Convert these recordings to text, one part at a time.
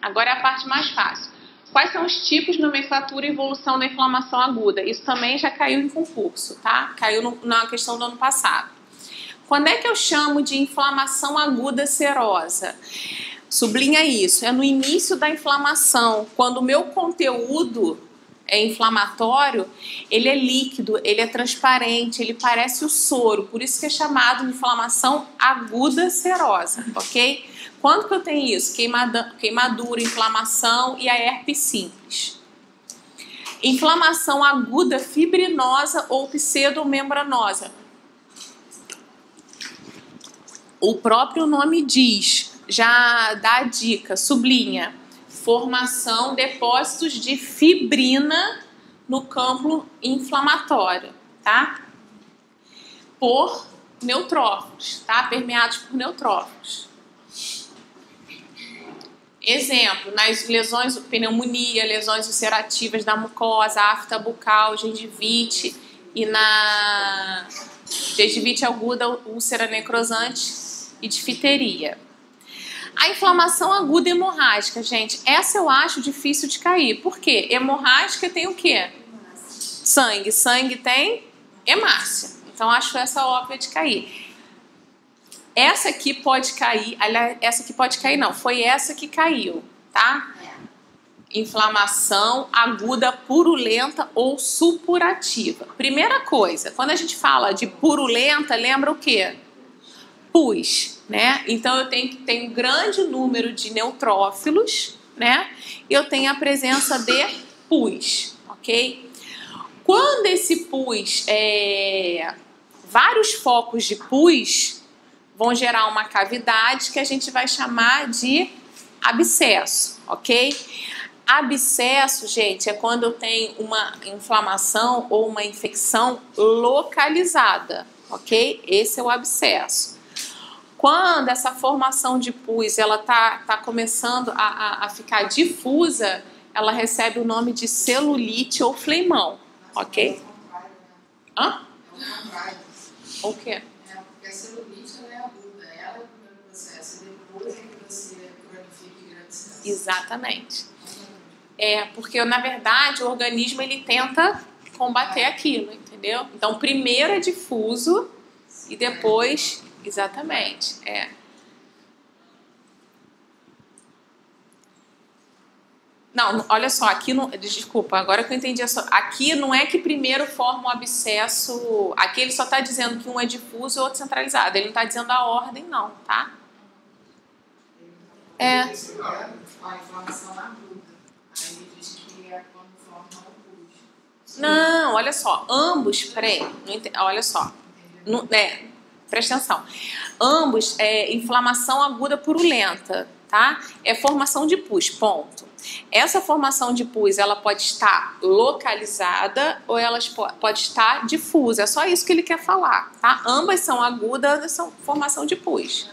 Agora é a parte mais fácil. Quais são os tipos de nomenclatura e evolução da inflamação aguda? Isso também já caiu em concurso, tá? Caiu na questão do ano passado. Quando é que eu chamo de inflamação aguda serosa? Sublinha isso, é no início da inflamação, quando o meu conteúdo é inflamatório, ele é líquido, ele é transparente, ele parece o soro, por isso que é chamado de inflamação aguda serosa, ok? Quando que eu tenho isso? Queimadura, inflamação e a herpes simples. Inflamação aguda fibrinosa ou pseudomembranosa. O próprio nome diz, já dá a dica, sublinha. Formação, depósitos de fibrina no campo inflamatório, tá? Por neutrófilos, tá? Permeados por neutrófilos. Exemplo, nas lesões, pneumonia, lesões ulcerativas da mucosa, afta bucal, gengivite e na gengivite aguda, úlcera necrosante e difteria. A inflamação aguda hemorrágica, gente, essa eu acho difícil de cair. Por quê? Hemorrágica tem o quê? Sangue. Sangue tem hemácia. Então, acho essa óbvia de cair. Essa aqui pode cair, aliás, essa aqui pode cair não, foi essa que caiu, tá? Inflamação aguda purulenta ou supurativa. Primeira coisa, quando a gente fala de purulenta, lembra o quê? Pus, né? Então eu tenho um grande número de neutrófilos, né? E eu tenho a presença de pus, ok? Quando esse pus, vários focos de pus vão gerar uma cavidade que a gente vai chamar de abscesso, ok? Abscesso, gente, é quando eu tenho uma inflamação ou uma infecção localizada, ok? Esse é o abscesso. Quando essa formação de pus ela tá começando a ficar difusa, ela recebe o nome de celulite ou fleimão, ok? Hã? O quê? Porque a celulite ela é aguda, ela é o primeiro processo, e depois é que você cronifica em grande senso. Exatamente. Porque na verdade o organismo ele tenta combater aquilo, entendeu? Então primeiro é difuso e depois... Exatamente, Não, olha só, aqui não... Desculpa, agora que eu entendi. Aqui não é que primeiro forma um abscesso... Aqui ele só está dizendo que um é difuso e o outro centralizado. Ele não está dizendo a ordem, não, tá? A inflamação aguda. Aí ele diz que é quando forma um pus. Não, olha só. Ambos, peraí. Olha só. Presta atenção. Ambos é inflamação aguda purulenta, tá? É formação de pus, ponto. Essa formação de pus, ela pode estar localizada ou ela pode estar difusa. É só isso que ele quer falar, tá? Ambas são agudas, ambas são formação de pus.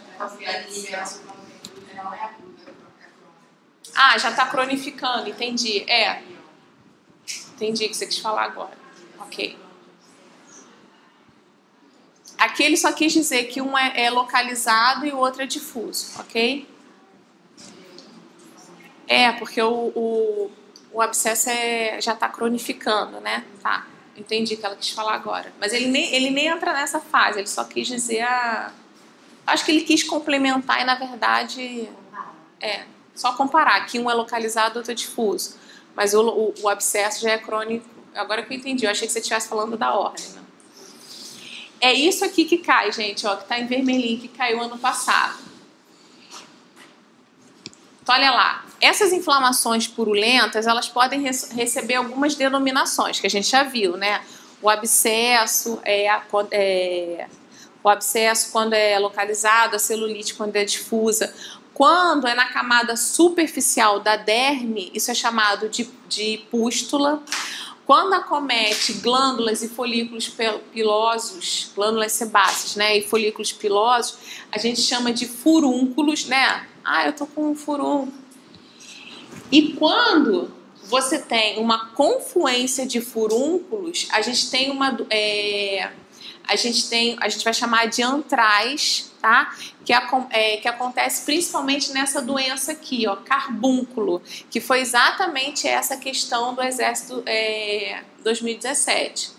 Ah, já tá cronificando, entendi. Entendi o que você quis falar agora. Ok. Aqui ele só quis dizer que um é localizado e o outro é difuso, ok? Porque o abscesso já está cronificando, né? Tá, entendi o que ela quis falar agora. Mas ele nem entra nessa fase, ele só quis dizer Acho que ele quis complementar e, na verdade, só comparar. Que um é localizado e outro é difuso. Mas o abscesso já é crônico. Agora que eu entendi, eu achei que você estivesse falando da ordem, né? É isso aqui que cai, gente, ó, que tá em vermelhinho, que caiu ano passado. Então, olha lá. Essas inflamações purulentas, elas podem receber algumas denominações, que a gente já viu, né? O abscesso, o abscesso quando é localizado, a celulite quando é difusa. Quando é na camada superficial da derme, isso é chamado de pústula. Quando acomete glândulas e folículos pilosos, glândulas sebáceas, né, e folículos pilosos, a gente chama de furúnculos, né? Ah, eu tô com um furúnculo. E quando você tem uma confluência de furúnculos, a gente vai chamar de antrais, tá? Que acontece principalmente nessa doença aqui, ó, carbúnculo, que foi exatamente essa questão do Exército 2017.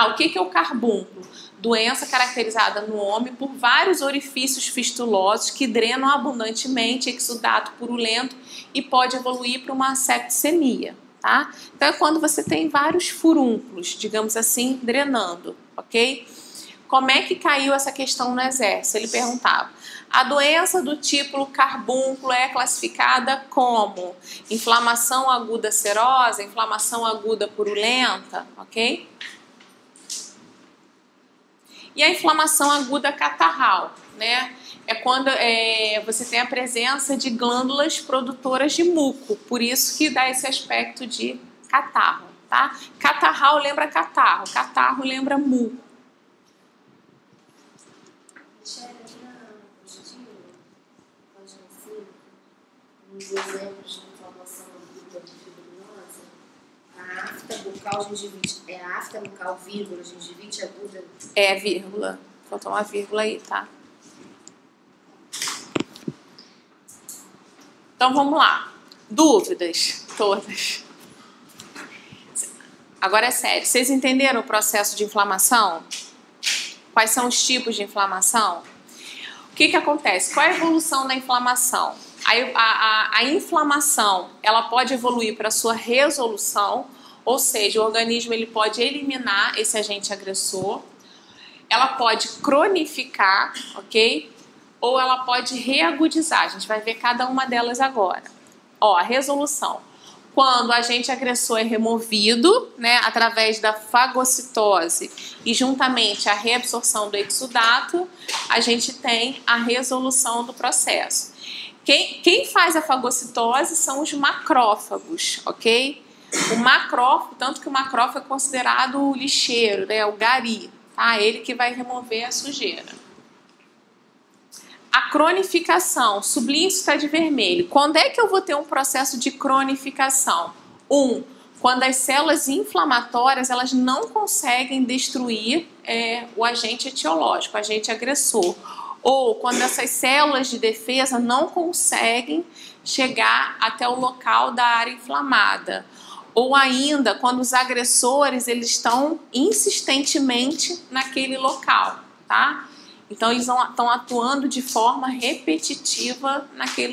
O que é o carbúnculo? Doença caracterizada no homem por vários orifícios fistulosos que drenam abundantemente exudato purulento e pode evoluir para uma septicemia, tá? Então é quando você tem vários furúnculos, digamos assim, drenando, ok? Como é que caiu essa questão no exército? Ele perguntava. A doença do tipo carbúnculo é classificada como inflamação aguda serosa, inflamação aguda purulenta, ok? E a inflamação aguda catarral, né? É quando você tem a presença de glândulas produtoras de muco, por isso que dá esse aspecto de catarro, tá? Catarral lembra catarro, catarro lembra muco. Nos exemplos de inflamação aguda de fibrosa, a afta bucal gengivite, é a afta bucal, vírgula, gengivite aguda? É, vírgula. Faltou uma vírgula aí, tá? Então, vamos lá. Dúvidas? Todas. Agora é sério. Vocês entenderam o processo de inflamação? Quais são os tipos de inflamação? O que acontece? Qual é a evolução da inflamação? A inflamação, ela pode evoluir para a sua resolução, ou seja, o organismo ele pode eliminar esse agente agressor, ela pode cronificar, ok? Ou ela pode reagudizar, a gente vai ver cada uma delas agora. Ó, a resolução. Quando o agente agressor é removido, né, através da fagocitose e juntamente a reabsorção do exudato, a gente tem a resolução do processo. Quem faz a fagocitose são os macrófagos, ok? O macrófago, tanto que o macrófago é considerado o lixeiro, né, o gari, tá? Ele que vai remover a sujeira. A cronificação, sublinho está de vermelho. Quando é que eu vou ter um processo de cronificação? Quando as células inflamatórias elas não conseguem destruir o agente etiológico, o agente agressor. Ou quando essas células de defesa não conseguem chegar até o local da área inflamada. Ou ainda, quando os agressores eles estão insistentemente naquele local, tá? Então, eles estão atuando de forma repetitiva naquele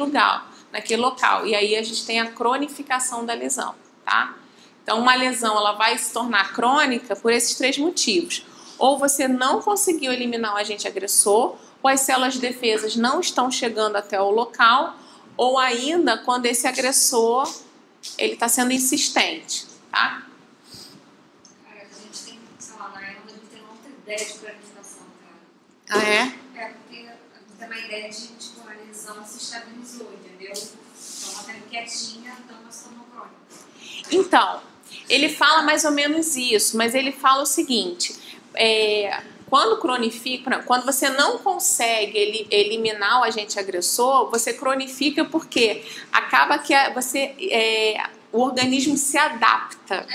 local. E aí a gente tem a cronificação da lesão, tá? Então, uma lesão ela vai se tornar crônica por esses três motivos. Ou você não conseguiu eliminar o agente agressor, ou as células de defesa não estão chegando até o local, ou ainda quando esse agressor ele está sendo insistente, tá? Cara, a gente tem, sei lá, na época a gente tem outra ideia de cronificação, cara. Ah, é? É, porque a gente tem uma ideia de, tipo, a lesão se estabilizou, entendeu? Então, ela tá quietinha, então nós estamos crônica. Então, ele fala mais ou menos isso, mas ele fala o seguinte, quando cronifica, quando você não consegue eliminar o agente agressor, você cronifica porque acaba que o organismo se adapta.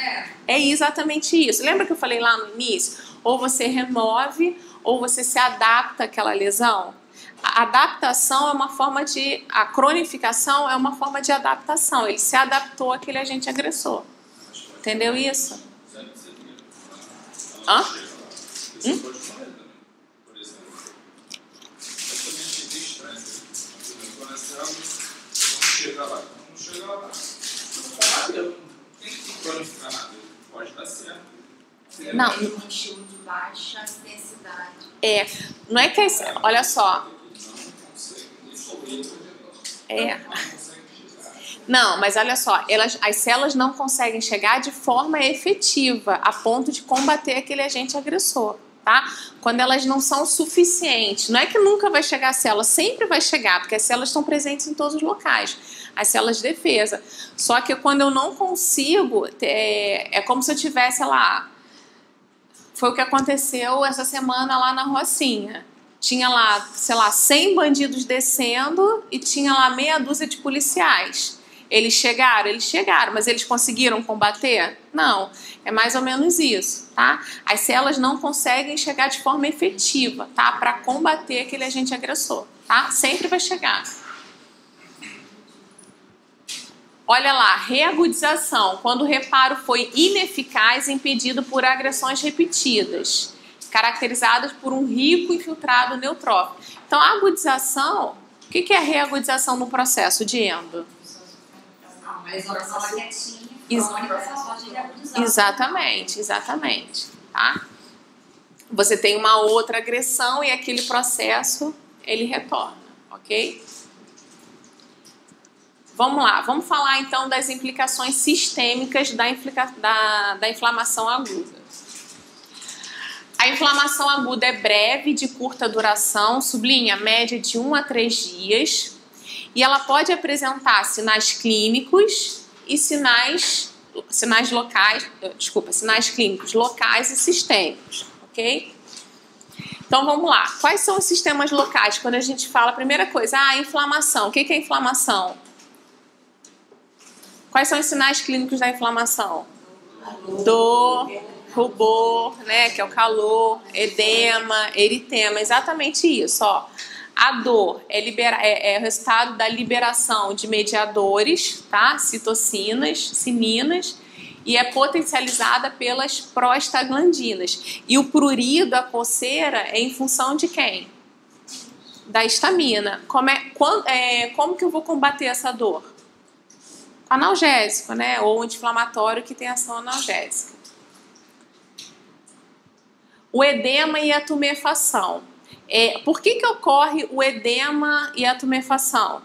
É exatamente isso. Lembra que eu falei lá no início? Ou você remove, ou você se adapta àquela lesão. A adaptação é uma forma de... A cronificação é uma forma de adaptação. Ele se adaptou àquele agente agressor. Entendeu isso? Hã? Chega lá, não chega lá. Não tem que cronificar nada, pode dar certo. Não. Um estilo de baixa intensidade. Não é que... Olha só. Não, mas olha só, as células não conseguem chegar de forma efetiva a ponto de combater aquele agente agressor, tá? Quando elas não são suficientes. Não é que nunca vai chegar a célula, sempre vai chegar, porque as células estão presentes em todos os locais. As células de defesa. Só que quando eu não consigo, é como se eu tivesse lá... Foi o que aconteceu essa semana lá na Rocinha. Tinha lá, sei lá, 100 bandidos descendo e tinha lá meia dúzia de policiais. Eles chegaram, mas eles conseguiram combater? Não, é mais ou menos isso, tá? As células não conseguem chegar de forma efetiva, tá? Para combater aquele agente agressor, tá? Sempre vai chegar. Olha lá, reagudização, quando o reparo foi ineficaz e impedido por agressões repetidas, caracterizadas por um rico infiltrado neutrófilo. Então, a agudização, o que é a reagudização no processo de endo? Exatamente, tá? Você tem uma outra agressão e aquele processo, ele retorna, ok? Vamos lá, vamos falar então das implicações sistêmicas da inflamação aguda. A inflamação aguda é breve, de curta duração, sublinha, média de 1 a 3 dias, e ela pode apresentar sinais clínicos e sinais clínicos locais e sistêmicos, ok? Então vamos lá, quais são os sistemas locais? Quando a gente fala, a primeira coisa, inflamação, o que é inflamação? Quais são os sinais clínicos da inflamação? Dor, rubor, né, que é o calor, edema, eritema, exatamente isso, ó. A dor é o resultado da liberação de mediadores, tá? Citocinas, sininas, e é potencializada pelas prostaglandinas. E o prurido, a coceira, é em função de quem? Da histamina. Como que eu vou combater essa dor? Analgésico, né? Ou anti-inflamatório que tem ação analgésica. O edema e a tumefação. Por que ocorre o edema e a tumefação?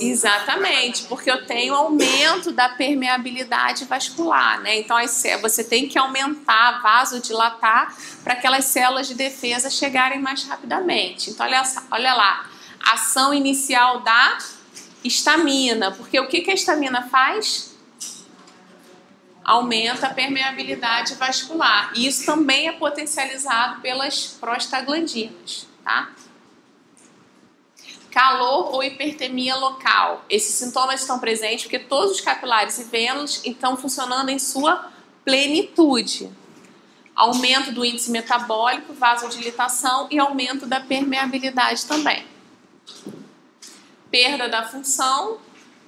Exatamente, porque eu tenho aumento da permeabilidade vascular, né? Então você tem que aumentar, vasodilatar, para aquelas células de defesa chegarem mais rapidamente. Então olha lá, ação inicial da histamina, porque o que a histamina faz? Aumenta a permeabilidade vascular. E isso também é potencializado pelas prostaglandinas, tá? Calor ou hipertermia local. Esses sintomas estão presentes porque todos os capilares e vênulos estão funcionando em sua plenitude. Aumento do índice metabólico, vasodilatação e aumento da permeabilidade também. Perda da função,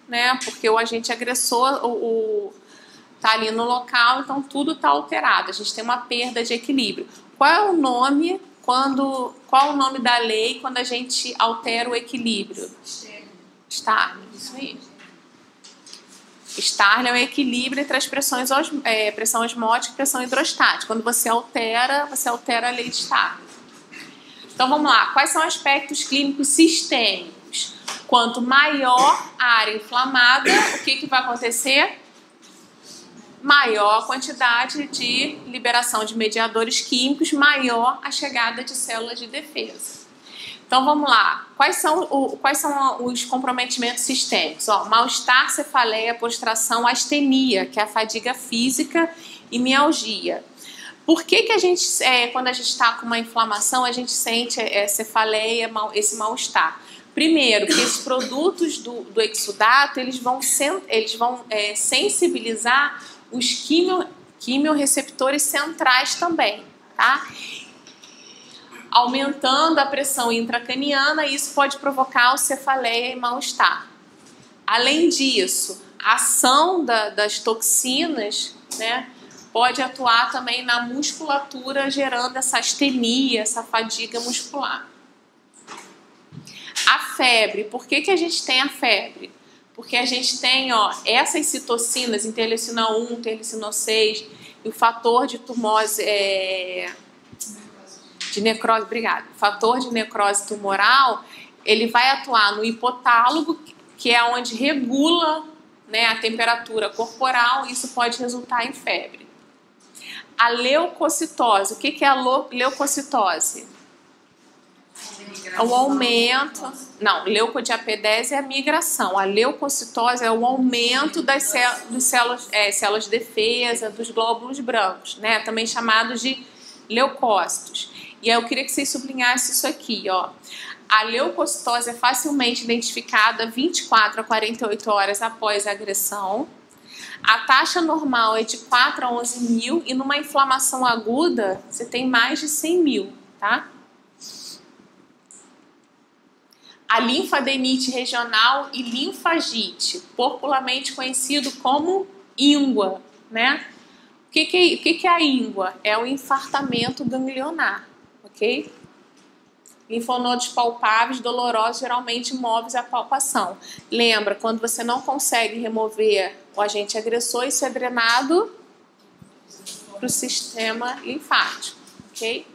né? Porque o agente agressor está ali no local, então tudo está alterado. A gente tem uma perda de equilíbrio. Qual é o nome da lei quando a gente altera o equilíbrio? Starling, isso aí. Starling é o equilíbrio entre as pressões, pressão osmótica e pressão hidrostática. Quando você altera a lei de Starling. Então vamos lá, quais são aspectos clínicos sistêmicos? Quanto maior a área inflamada, o que vai acontecer? Maior a quantidade de liberação de mediadores químicos, maior a chegada de células de defesa. Então vamos lá, quais são os comprometimentos sistêmicos? Mal-estar, cefaleia, prostração, astenia, que é a fadiga física, e mialgia. Por que a gente, quando a gente está com uma inflamação, a gente sente cefaleia, esse mal-estar? Primeiro, que esses produtos do exudato, eles vão sensibilizar os quimiorreceptores centrais também, tá? Aumentando a pressão intracraniana, isso pode provocar cefaleia e mal-estar. Além disso, a ação das toxinas, né, pode atuar também na musculatura, gerando essa astenia, essa fadiga muscular. A febre, por que a gente tem a febre? Porque a gente tem essas citocinas, interleucina 1, interleucina 6, e o fator de tumose, de necrose, o fator de necrose tumoral, ele vai atuar no hipotálamo, que é onde regula, né, a temperatura corporal, e isso pode resultar em febre. A leucocitose, o que é a leucocitose? O aumento, leucodiapedese é a migração. A leucocitose é o aumento das células de defesa, dos glóbulos brancos, né? Também chamados de leucócitos. E aí eu queria que vocês sublinhassem isso aqui, ó. A leucocitose é facilmente identificada 24 a 48 horas após a agressão. A taxa normal é de 4 a 11 mil e numa inflamação aguda você tem mais de 100 mil, tá? A linfadenite regional e linfagite, popularmente conhecido como íngua, né? O que é a íngua? É o infartamento ganglionar, ok? Linfonodos palpáveis, dolorosos, geralmente móveis à palpação. Lembra, quando você não consegue remover o agente agressor, isso é drenado para o sistema linfático, ok?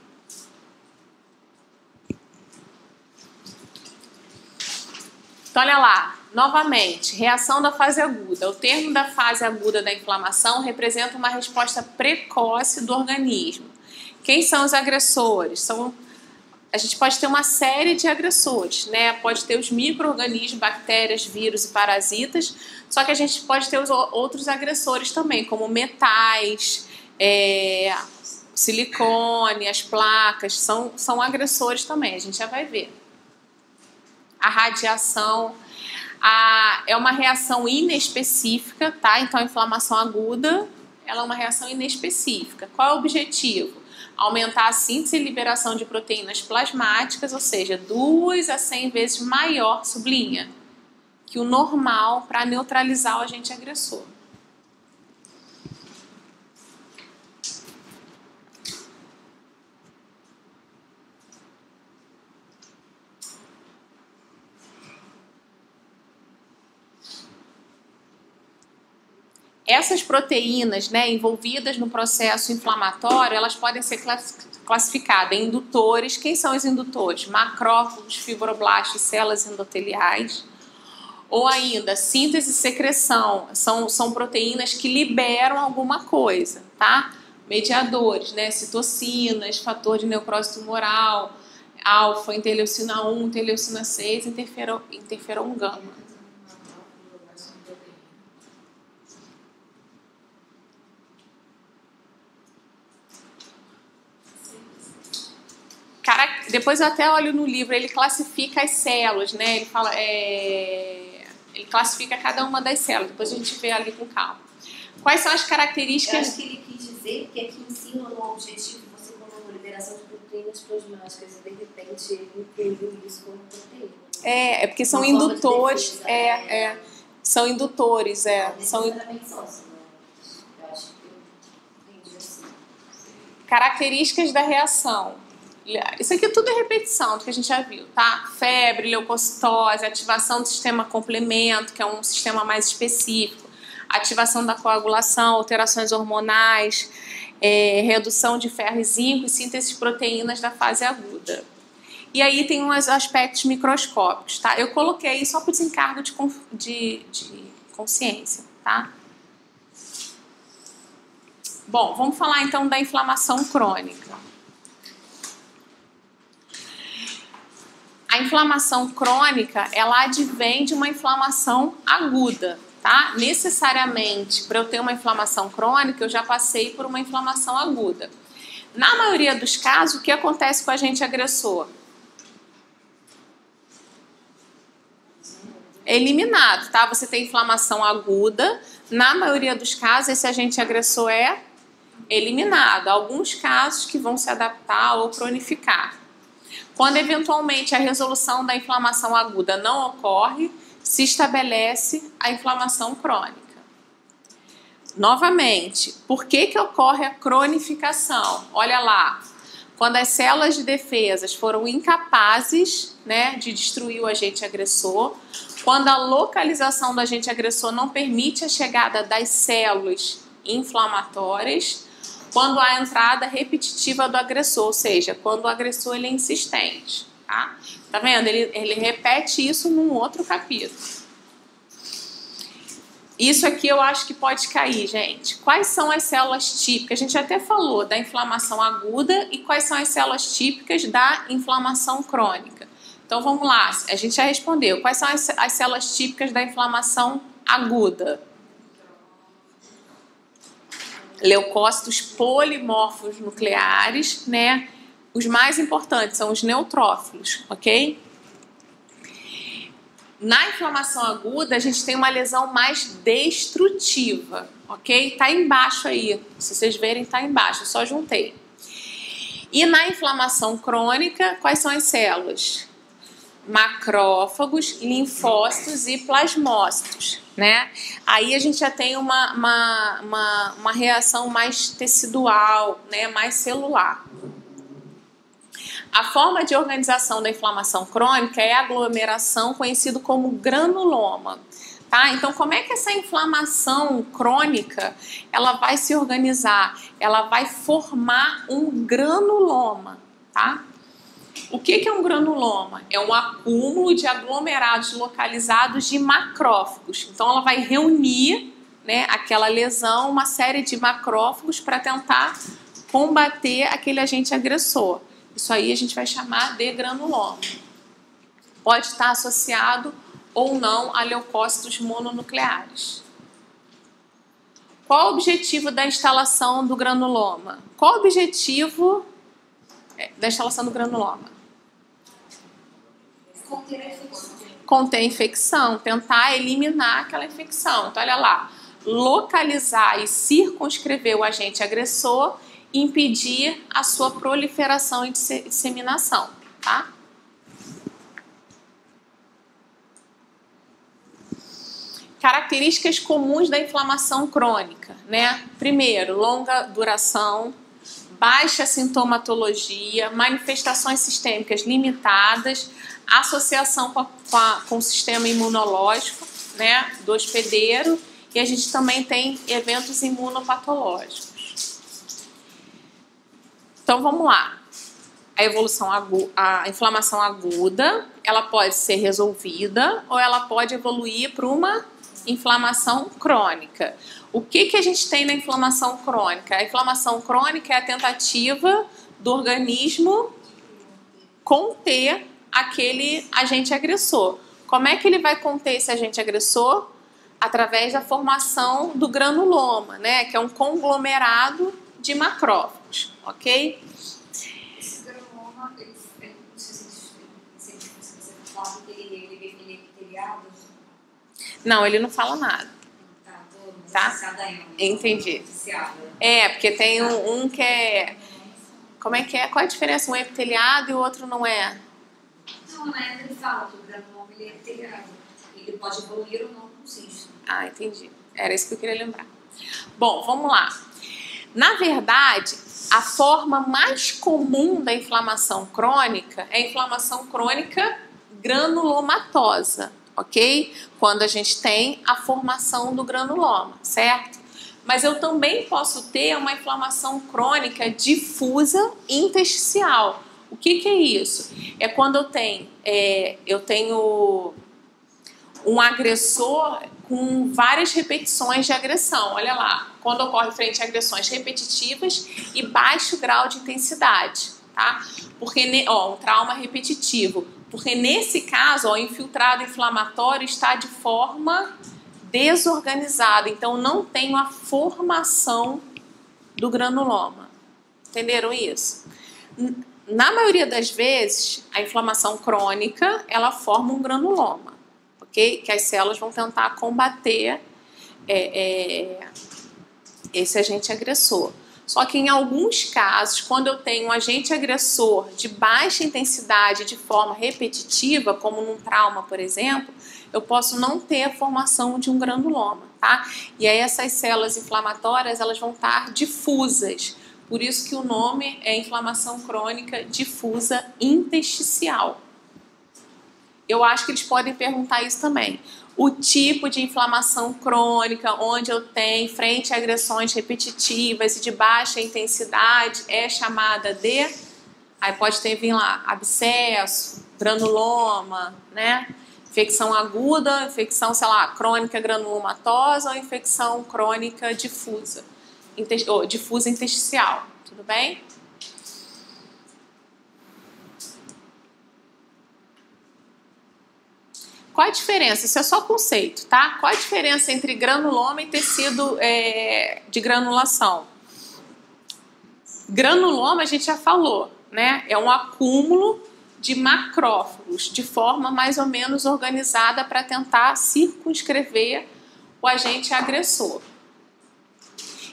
Então, olha lá, novamente, reação da fase aguda. O termo da fase aguda da inflamação representa uma resposta precoce do organismo. Quem são os agressores? A gente pode ter uma série de agressores, né? Pode ter os micro-organismos, bactérias, vírus e parasitas, só que a gente pode ter os outros agressores também, como metais, silicone, as placas, são agressores também, a gente já vai ver. A radiação é uma reação inespecífica, tá? Então, a inflamação aguda, ela é uma reação inespecífica. Qual é o objetivo? Aumentar a síntese e liberação de proteínas plasmáticas, ou seja, 2 a 100 vezes maior, sublinha, que o normal para neutralizar o agente agressor. Essas proteínas, né, envolvidas no processo inflamatório, elas podem ser classificadas em indutores. Quem são os indutores? Macrófagos, fibroblastos, células endoteliais. Ou ainda, síntese e secreção. São proteínas que liberam alguma coisa, tá? Mediadores, né, citocinas, fator de necrose tumoral, alfa, interleucina 1, interleucina 6, interferon gama. Depois eu até olho no livro, ele classifica as células, né? Ele fala, ele classifica cada uma das células, depois a gente vê ali com calma. Quais são as características? Eu acho que ele quis dizer que aqui em cima, no objetivo, você colocou liberação de proteínas plasmáticas e de repente ele incluiu isso como proteína. É porque são indutores, são indutores, são sócio, né? Eu acho que eu entendi assim. Características da reação. Isso aqui tudo é repetição do que a gente já viu, tá? Febre, leucocitose, ativação do sistema complemento, que é um sistema mais específico, ativação da coagulação, alterações hormonais, redução de ferro e zinco e síntese de proteínas da fase aguda. E aí tem uns aspectos microscópicos, tá? Eu coloquei aí só para o desencargo de consciência, tá? Bom, vamos falar então da inflamação crônica. A inflamação crônica, ela advém de uma inflamação aguda, tá? Necessariamente, para eu ter uma inflamação crônica, eu já passei por uma inflamação aguda. Na maioria dos casos, o que acontece com o agente agressor? É eliminado, tá? Você tem inflamação aguda, na maioria dos casos, esse agente agressor é eliminado. Há alguns casos que vão se adaptar ou cronificar. Quando eventualmente a resolução da inflamação aguda não ocorre, se estabelece a inflamação crônica. Novamente, por que ocorre a cronificação? Olha lá, quando as células de defesa foram incapazes, né, de destruir o agente agressor, quando a localização do agente agressor não permite a chegada das células inflamatórias, quando há a entrada repetitiva do agressor, ou seja, quando o agressor ele é insistente, tá? Tá vendo? Ele repete isso num outro capítulo. Isso aqui eu acho que pode cair, gente. Quais são as células típicas? A gente até falou da inflamação aguda e quais são as células típicas da inflamação crônica. Então vamos lá, a gente já respondeu. Quais são as células típicas da inflamação aguda? Leucócitos polimorfos nucleares, né? Os mais importantes são os neutrófilos, ok? Na inflamação aguda, a gente tem uma lesão mais destrutiva, ok? Tá embaixo aí, se vocês verem, tá embaixo, eu só juntei. E na inflamação crônica, quais são as células? Macrófagos, linfócitos e plasmócitos, né? Aí a gente já tem uma reação mais tecidual, né? Mais celular. A forma de organização da inflamação crônica é a aglomeração, conhecido como granuloma. Tá? Então, como é que essa inflamação crônica ela vai se organizar? Ela vai formar um granuloma. Tá? O que é um granuloma? É um acúmulo de aglomerados localizados de macrófagos. Então, ela vai reunir, né, aquela lesão, uma série de macrófagos para tentar combater aquele agente agressor. Isso aí a gente vai chamar de granuloma. Pode estar associado ou não a leucócitos mononucleares. Qual o objetivo da instalação do granuloma? Qual o objetivo da instalação do granuloma? Conter a infecção. Conter a infecção, tentar eliminar aquela infecção. Então, olha lá, localizar e circunscrever o agente agressor, impedir a sua proliferação e disseminação, tá? Características comuns da inflamação crônica, né? Primeiro, longa duração, baixa sintomatologia, manifestações sistêmicas limitadas, associação com o sistema imunológico, né, do hospedeiro, e a gente também tem eventos imunopatológicos. Então vamos lá. A inflamação aguda, ela pode ser resolvida ou ela pode evoluir para uma inflamação crônica. O que a gente tem na inflamação crônica? A inflamação crônica é a tentativa do organismo conter aquele agente agressor. Como é que ele vai conter esse agente agressor? Através da formação do granuloma, né? Que é um conglomerado de macrófagos, ok? Esse granuloma, ele não sei se você fala que ele é epiteliado. Não, ele não fala nada. Tá? Entendi. É, porque tem um que é... Como é que é? Qual é a diferença? Um é epiteliado e o outro não é? Não, ele fala que o granuloma ele é epiteliado. Ele pode evoluir ou não com cisto. Ah, entendi. Era isso que eu queria lembrar. Bom, vamos lá. Na verdade, a forma mais comum da inflamação crônica é a inflamação crônica granulomatosa, ok? Quando a gente tem a formação do granuloma, certo? Mas eu também posso ter uma inflamação crônica difusa intersticial. O que é isso? É quando eu tenho um agressor com várias repetições de agressão. Olha lá, quando ocorre frente a agressões repetitivas e baixo grau de intensidade, tá? Porque, um trauma repetitivo. Porque nesse caso, o infiltrado inflamatório está de forma desorganizada. Então, não tem a formação do granuloma. Entenderam isso? Na maioria das vezes, a inflamação crônica, ela forma um granuloma. Que as células vão tentar combater esse agente agressor. Só que em alguns casos, quando eu tenho um agente agressor de baixa intensidade de forma repetitiva, como num trauma, por exemplo, eu posso não ter a formação de um granuloma, tá? E aí essas células inflamatórias, elas vão estar difusas. Por isso que o nome é inflamação crônica difusa intersticial. Eu acho que eles podem perguntar isso também. O tipo de inflamação crônica, onde eu tenho frente a agressões repetitivas e de baixa intensidade, é chamada de... Aí pode ter vindo lá, abscesso, granuloma, né? Infecção aguda, infecção, sei lá, crônica granulomatosa ou infecção crônica difusa, difusa intersticial. Tudo bem? Qual a diferença? Isso é só conceito, tá? Qual a diferença entre granuloma e tecido de granulação? Granuloma a gente já falou, né? É um acúmulo de macrófagos, de forma mais ou menos organizada para tentar circunscrever o agente agressor.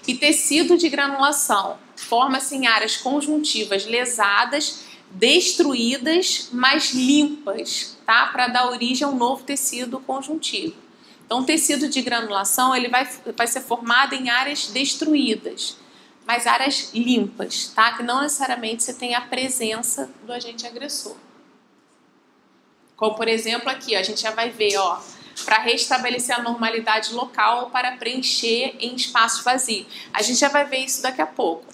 E tecido de granulação forma-se em áreas conjuntivas lesadas, destruídas, mas limpas, tá? Para dar origem a um novo tecido conjuntivo. Então, o tecido de granulação ele vai ser formado em áreas destruídas, mas áreas limpas, tá? Que não necessariamente você tem a presença do agente agressor. Como, por exemplo, aqui, ó, a gente já vai ver, ó, para restabelecer a normalidade local ou para preencher em espaço vazio. A gente já vai ver isso daqui a pouco.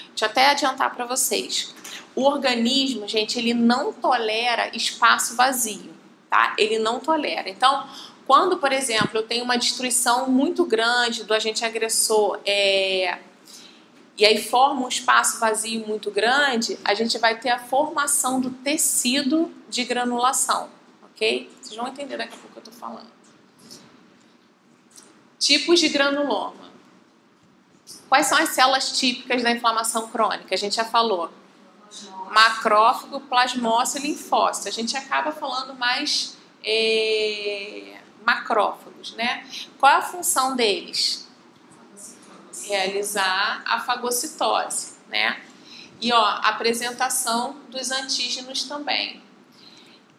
Deixa eu até adiantar para vocês. O organismo, gente, ele não tolera espaço vazio, tá? Ele não tolera. Então, quando, por exemplo, eu tenho uma destruição muito grande do agente agressor, e aí forma um espaço vazio muito grande, a gente vai ter a formação do tecido de granulação, ok? Vocês vão entender daqui a pouco o que eu tô falando. Tipos de granuloma. Quais são as células típicas da inflamação crônica? A gente já falou. Macrófago, plasmócito e linfócito. A gente acaba falando mais macrófagos, né? Qual é a função deles? Realizar a fagocitose, né? E ó, a apresentação dos antígenos também.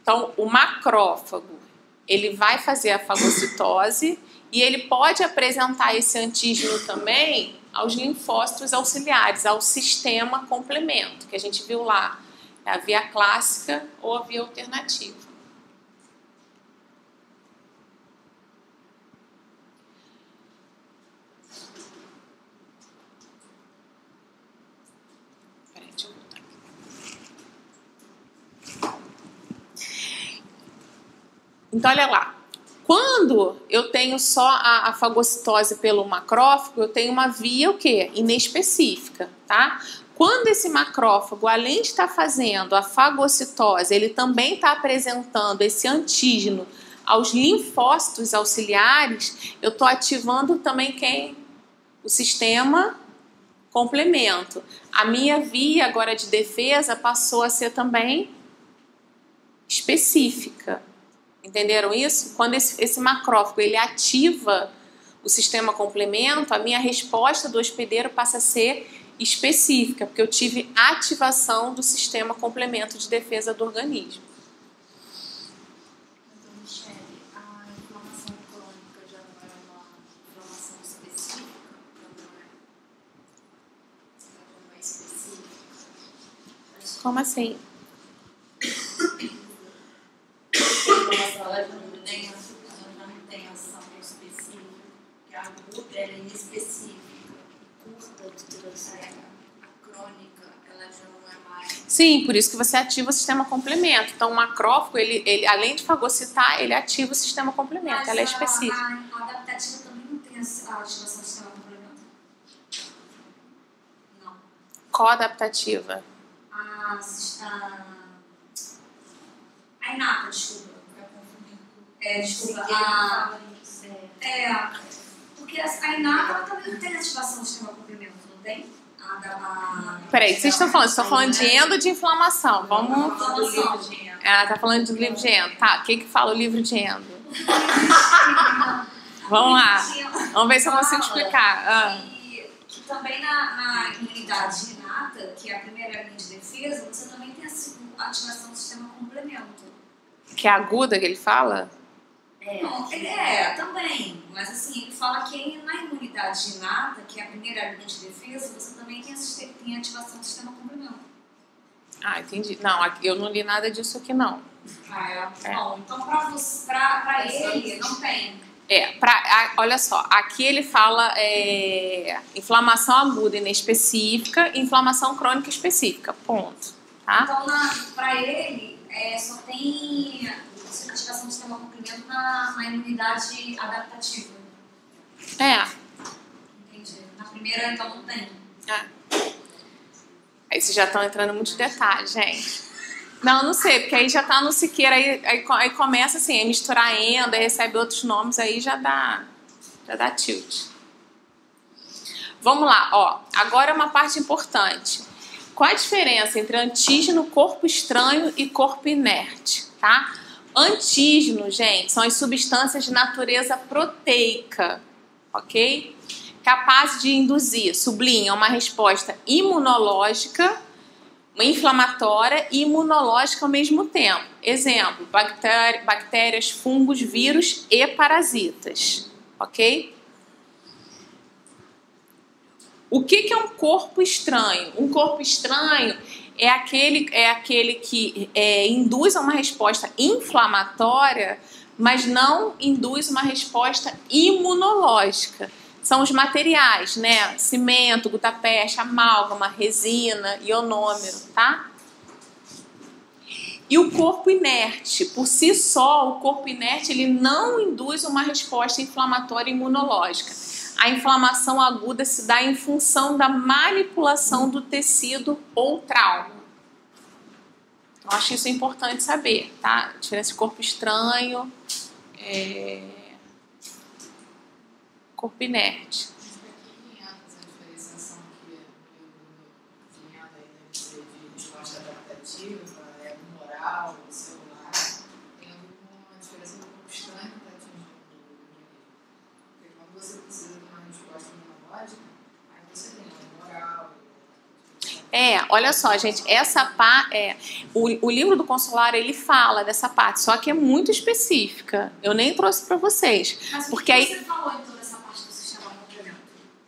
Então, o macrófago, ele vai fazer a fagocitose e ele pode apresentar esse antígeno também aos linfócitos auxiliares, ao sistema complemento, que a gente viu lá, a via clássica ou a via alternativa. Então, olha lá. Quando eu tenho só a fagocitose pelo macrófago, eu tenho uma via o quê? Inespecífica, tá? Quando esse macrófago, além de estar fazendo a fagocitose, ele também está apresentando esse antígeno aos linfócitos auxiliares, eu estou ativando também quem? O sistema complemento. A minha via agora de defesa passou a ser também específica. Entenderam isso? Quando esse macrófago ele ativa o sistema complemento, a minha resposta do hospedeiro passa a ser específica, porque eu tive ativação do sistema complemento de defesa do organismo. Então, Michele, a inflamação crônica já não é uma inflamação específica? Não é específica? Como assim? Ela não tem ação específica, porque a aguda ela é inespecífica, a crônica ela já não é mais. Sim, por isso que você ativa o sistema complemento. Então, o macrófago, ele além de fagocitar, ele ativa o sistema complemento. Mas ela é específica. A adaptativa também não tem a ativação do sistema complemento? Não. Qual adaptativa? A inata, desculpa. Desculpa. Porque a inata ela também não tem ativação do sistema complemento, não tem? Peraí, vocês estão falando? Vocês estão falando de endo de inflamação. Vamos. Tá falando do livro de endo. Tá, o que fala o livro de endo? Vamos lá. Vamos ver se eu consigo explicar. Que também na imunidade inata, que é a primeira linha de defesa, você também tem a ativação do sistema complemento. Que é aguda que ele fala? Também. Mas assim, ele fala que na imunidade inata, que é a primeira linha de defesa, você também tem a ativação do sistema complemento. Ah, entendi. Não, eu não li nada disso aqui, não. Bom, então pra ele não tem. Olha só, aqui ele fala inflamação aguda inespecífica e inflamação crônica específica, ponto. Tá? Então, pra ele, só tem ativação do sistema complemento na imunidade adaptativa. Entendi. Na primeira, então, não tem. Aí vocês já estão entrando em muitos detalhes, gente. Não sei, porque aí já tá no Siqueira, aí começa assim, a misturar endo, aí recebe outros nomes, aí já dá tilt. Vamos lá, ó. Agora uma parte importante. Qual a diferença entre antígeno, corpo estranho e corpo inerte, tá? Antígeno, gente, são as substâncias de natureza proteica, ok? Capazes de induzir, sublinha, uma resposta imunológica, uma inflamatória e imunológica ao mesmo tempo. Exemplo, bactérias, fungos, vírus e parasitas, ok? O que é um corpo estranho? Um corpo estranho é aquele que induz a uma resposta inflamatória, mas não induz uma resposta imunológica. São os materiais, né? Cimento, gutapeste, amálgama, resina, ionômero, tá? E o corpo inerte, por si só, o corpo inerte ele não induz uma resposta inflamatória e imunológica. A inflamação aguda se dá em função da manipulação do tecido ou trauma. Eu acho isso importante saber, tá? A diferença de corpo estranho, corpo inerte. Celular, tem alguma diferença no corpo estranho que está atingindo o organismo. Porque quando você precisa de uma resposta imunológica, aí você tem a moral. Olha só, gente, essa parte, o livro do Consular, ele fala dessa parte, só que é muito específica. Eu nem trouxe para vocês. Mas porque o que aí você falou então dessa parte do sistema complemento?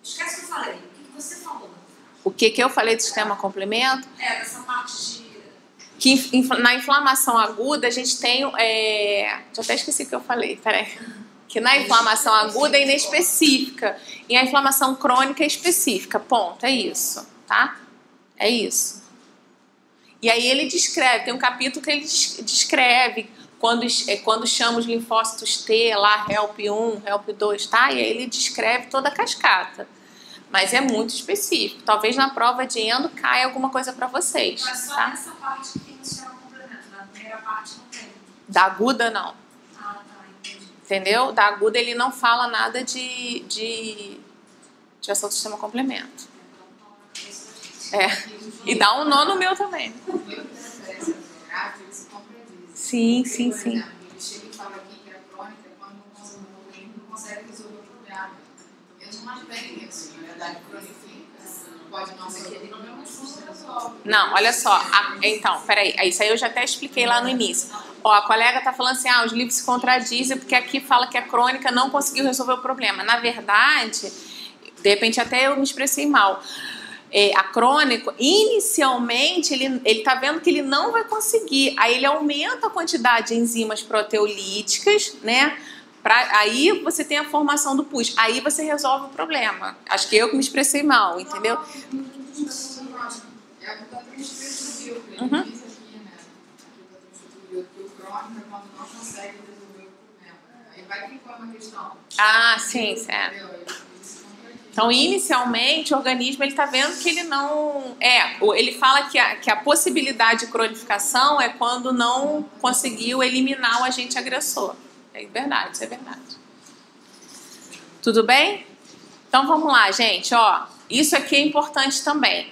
Esquece o que eu falei. O que você falou? o que eu falei do sistema complemento? Dessa parte de... Que na inflamação aguda a gente tem, eu até esqueci o que eu falei, peraí. Que na inflamação aguda é inespecífica e a inflamação crônica é específica, ponto, é isso, tá? É isso. E aí ele descreve, tem um capítulo que ele descreve quando chama os linfócitos T, lá, HELP1, HELP2, tá? E aí ele descreve toda a cascata. Mas é muito específico. Talvez na prova de endo caia alguma coisa para vocês. Mas só tá? nessa parte que tem o sistema complemento. Na primeira parte não tem. Da aguda, não. Ah, tá, entendi. Entendeu? Da aguda ele não fala nada de ativação do sistema complemento. E dá um nó no meu também. Sim, sim, sim. Ele chega e fala aqui que a crônica é quando o organismo não consegue resolver o problema. Eles não advém isso, na verdade, cronifica. Pode não ser que ele problema, mas não resolve. Não, olha só. Então, peraí. Isso aí eu já até expliquei lá no início. Ó, a colega tá falando assim, os livros se contradizem porque aqui fala que a crônica não conseguiu resolver o problema. Na verdade, de repente até eu me expressei mal. A crônico, inicialmente, ele tá vendo que ele não vai conseguir. Aí ele aumenta a quantidade de enzimas proteolíticas, né? Aí você tem a formação do pus. Aí você resolve o problema. Acho que eu que me expressei mal, entendeu? É o que a gente viu, que ele diz aqui, né? Que o crônico é quando não consegue resolver o problema. Aí vai que foi uma questão. Sim, certo. Então, inicialmente, o organismo está vendo que ele não... ele fala que a possibilidade de cronificação é quando não conseguiu eliminar o agente agressor. É verdade, isso é verdade. Tudo bem? Então, vamos lá, gente. Isso aqui é importante também.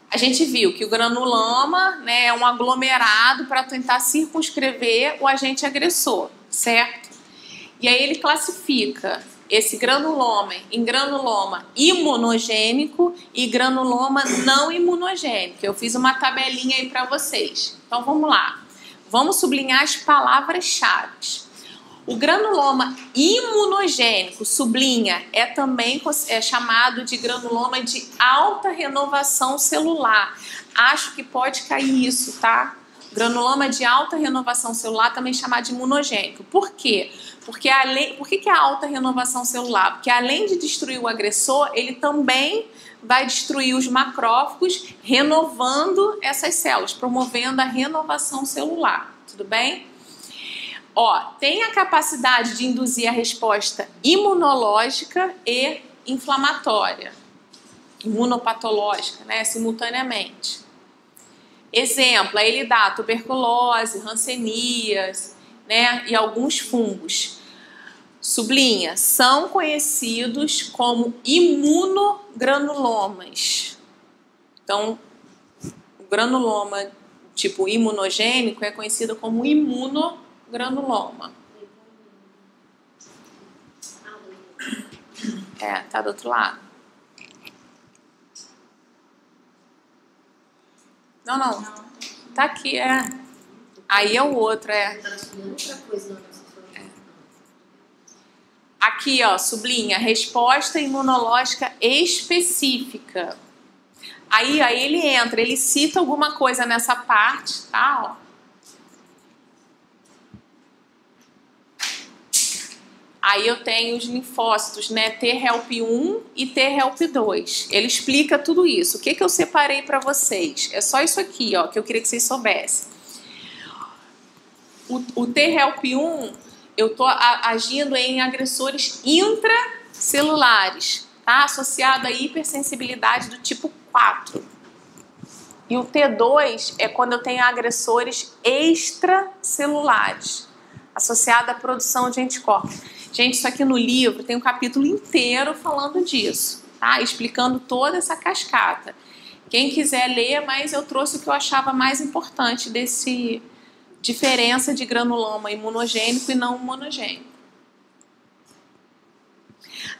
A gente viu que o granuloma, né, é um aglomerado para tentar circunscrever o agente agressor, certo? E aí ele classifica esse granuloma em granuloma imunogênico e granuloma não imunogênico. Eu fiz uma tabelinha aí para vocês. Então vamos lá. Vamos sublinhar as palavras-chave. O granuloma imunogênico, sublinha, também chamado de granuloma de alta renovação celular. Acho que pode cair isso, tá? Granuloma de alta renovação celular, também chamado de imunogênico. Por quê? Por que é alta renovação celular? Porque além de destruir o agressor, ele também vai destruir os macrófagos, renovando essas células, promovendo a renovação celular. Tudo bem? Tem a capacidade de induzir a resposta imunológica e inflamatória, imunopatológica, né, simultaneamente. Exemplo, ele dá tuberculose, hanseníase, né, e alguns fungos. Sublinha, são conhecidos como imunogranulomas. Então, granuloma tipo imunogênico é conhecido como imunogranuloma. Tá do outro lado. Não. Tá aqui, Aí é o outro, Aqui, ó, sublinha, resposta imunológica específica. Aí ele entra, ele cita alguma coisa nessa parte, tá, ó. Aí eu tenho os linfócitos, né, T-help1 e T-help2. Ele explica tudo isso. O que eu separei para vocês? É só isso aqui, ó, que eu queria que vocês soubessem. O T-help1, eu estou agindo em agressores intracelulares, tá? Associado à hipersensibilidade do tipo 4. E o T2 é quando eu tenho agressores extracelulares, associado à produção de anticorpos. Gente, isso aqui no livro tem um capítulo inteiro falando disso, tá? Explicando toda essa cascata. Quem quiser ler, mas eu trouxe o que eu achava mais importante desse diferença de granuloma imunogênico e não imunogênico.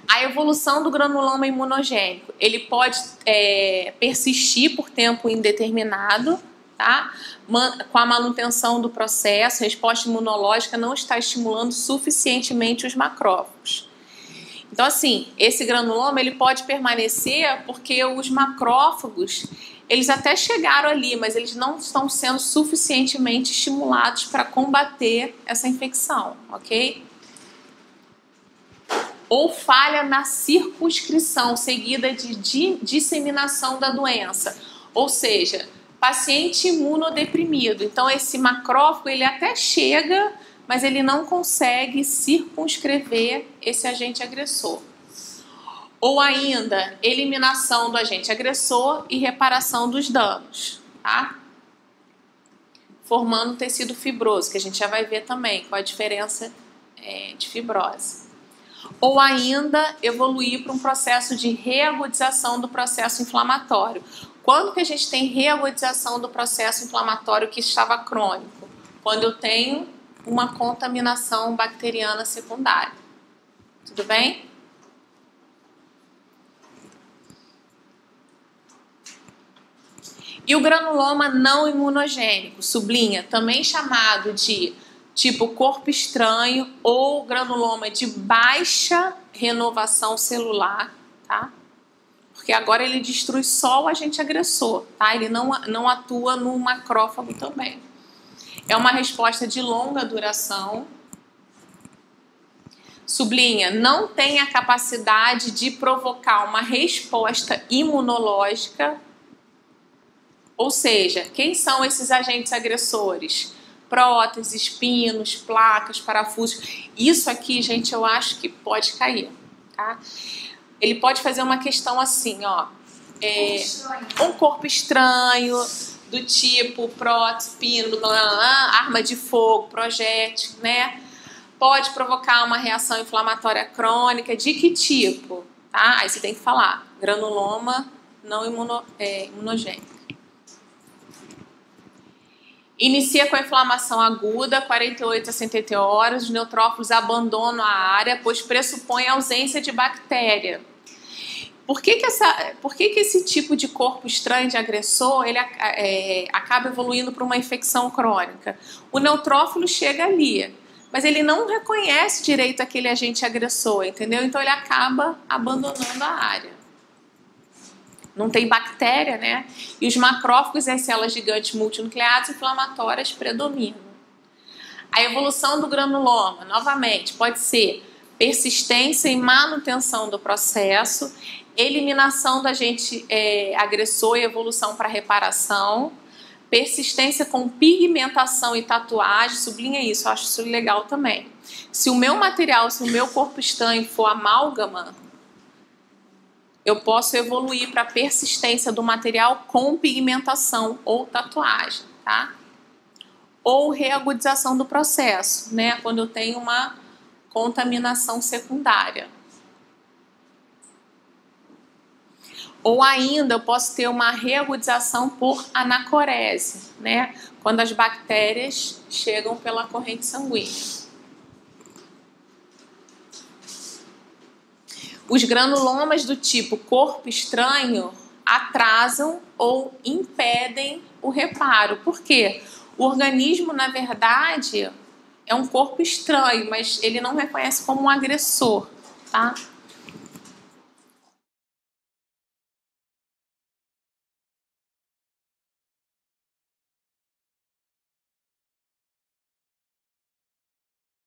A evolução do granuloma imunogênico, ele pode persistir por tempo indeterminado, tá? Com a manutenção do processo, a resposta imunológica não está estimulando suficientemente os macrófagos. Então, assim, esse granuloma ele pode permanecer porque os macrófagos, eles até chegaram ali, mas eles não estão sendo suficientemente estimulados para combater essa infecção, ok? Ou falha na circunscrição seguida de disseminação da doença, ou seja, paciente imunodeprimido. Então, esse macrófago, ele até chega, mas ele não consegue circunscrever esse agente agressor. Ou ainda, eliminação do agente agressor e reparação dos danos, tá? Formando tecido fibroso, que a gente já vai ver também qual a diferença de fibrose. Ou ainda, evoluir para um processo de reagudização do processo inflamatório. Quando que a gente tem reagudização do processo inflamatório que estava crônico? Quando eu tenho uma contaminação bacteriana secundária. Tudo bem? E o granuloma não imunogênico, sublinha, também chamado de tipo corpo estranho ou granuloma de baixa renovação celular, tá? Porque agora ele destrui só o agente agressor, tá? Ele não atua no macrófago também. É uma resposta de longa duração. Sublinha, não tem a capacidade de provocar uma resposta imunológica. Ou seja, quem são esses agentes agressores? Próteses, pinos, placas, parafusos. Isso aqui, gente, eu acho que pode cair, tá? Ele pode fazer uma questão assim, ó. Um corpo estranho, do tipo prótese, pino, arma de fogo, projétil, né? Pode provocar uma reação inflamatória crônica. De que tipo? Tá? Aí você tem que falar. Granuloma não imunogênico. Inicia com a inflamação aguda, 48 a 72 horas, os neutrófilos abandonam a área, pois pressupõe a ausência de bactéria. Por que esse tipo de corpo estranho de agressor ele acaba evoluindo para uma infecção crônica? O neutrófilo chega ali, mas ele não reconhece direito aquele agente agressor, entendeu? Então ele acaba abandonando a área. Não tem bactéria, né? E os macrófagos e as células gigantes multinucleadas inflamatórias predominam. A evolução do granuloma, novamente, pode ser persistência e manutenção do processo, eliminação do agente agressor e evolução para reparação, persistência com pigmentação e tatuagem, sublinha isso, eu acho isso legal também. Se o meu material, se o meu corpo estranho for amálgama, eu posso evoluir para persistência do material com pigmentação ou tatuagem, tá? Ou reagudização do processo, né? Quando eu tenho uma contaminação secundária. Ou ainda eu posso ter uma reagudização por anacorese, né? Quando as bactérias chegam pela corrente sanguínea. Os granulomas do tipo corpo estranho atrasam ou impedem o reparo. Por quê? O organismo, na verdade, é um corpo estranho, mas ele não reconhece como um agressor, tá?